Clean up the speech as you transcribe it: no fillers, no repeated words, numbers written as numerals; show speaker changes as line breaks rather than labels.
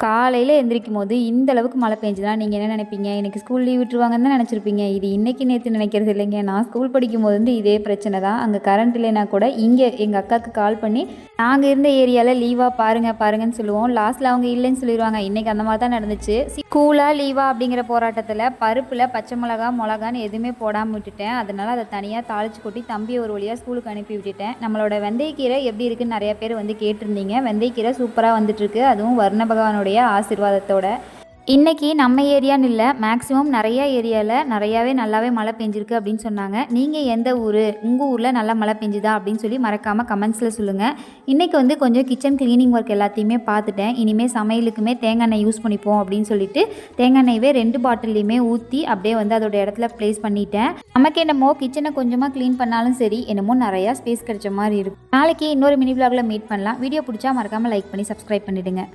காலையில் எந்திரிக்கும்போது இந்த அளவுக்கு மழை பெஞ்சுதுனா நீங்கள் என்ன நினைப்பீங்க? இன்னைக்கு ஸ்கூல் லீவ் விட்டுருவாங்கன்னு தான் நினச்சிருப்பீங்க. இது இன்னைக்கு நேற்று நினைக்கிறது இல்லைங்க. நான் ஸ்கூல் படிக்கும்போது வந்து இதே பிரச்சனை தான். அங்கே கரண்ட் இல்லைனா கூட இங்கே எங்கள் அக்காவுக்கு கால் பண்ணி நாங்கள் இருந்த ஏரியாவில் லீவா பாருங்கன்னு சொல்லுவோம். லாஸ்ட்டில் அவங்க இல்லைன்னு சொல்லிடுவாங்க. இன்றைக்கி அந்த மாதிரி தான் நடந்துச்சு. ஸ்கூலா லீவா அப்படிங்கிற போராட்டத்தில் பருப்பில் பச்சை மிளகான்னு எதுவுமே போடாமல் விட்டுட்டேன். அதனால் அதை தனியாக தாளித்து கொட்டி தம்பியை ஒரு வழியாக ஸ்கூலுக்கு அனுப்பி விட்டுட்டேன். நம்மளோட வெந்தயக்கீரை எப்படி இருக்குன்னு நிறைய பேர் வந்து கேட்டிருந்தீங்க. வெந்தயக்கீரை சூப்பராக வந்துட்டுருக்கு. அதுவும் வர்ண பகவானுடைய ஆசீர்வாதத்தோட. இன்னைக்கு நம்ம ஏரியான்னு இல்லை, மேக்ஸிமம் நிறைய ஏரியாவில் நிறையாவே நல்லாவே மழை பெஞ்சிருக்கு அப்படின்னு சொன்னாங்க. நீங்கள் எந்த ஊர், உங்கள் ஊரில் நல்லா மழை பெஞ்சுதா அப்படின்னு சொல்லி மறக்காமல் கமெண்ட்ஸில் சொல்லுங்கள். இன்றைக்கி வந்து கொஞ்சம் கிச்சன் க்ளீனிங் ஒர்க் எல்லாத்தையுமே பார்த்துட்டேன். இனிமேல் சமையலுக்குமே தேங்காய் எண்ணெய் யூஸ் பண்ணிப்போம் அப்படின்னு சொல்லிட்டு தேங்காய் எண்ணெய்வே 2 பாட்டிலையுமே ஊற்றி அப்படியே வந்து அதோட இடத்துல ப்ளேஸ் பண்ணிட்டேன். நமக்கு என்னமோ கிச்சனை கொஞ்சமாக க்ளீன் பண்ணாலும் சரி, என்னமோ நிறையா ஸ்பேஸ் கிடைச்ச மாதிரி இருக்கும். நாளைக்கு இன்னொரு மினி விலாகில் மீட் பண்ணலாம். வீடியோ பிடிச்சா மறக்காமல் லைக் பண்ணி சப்ஸ்கிரைப் பண்ணிவிடுங்க.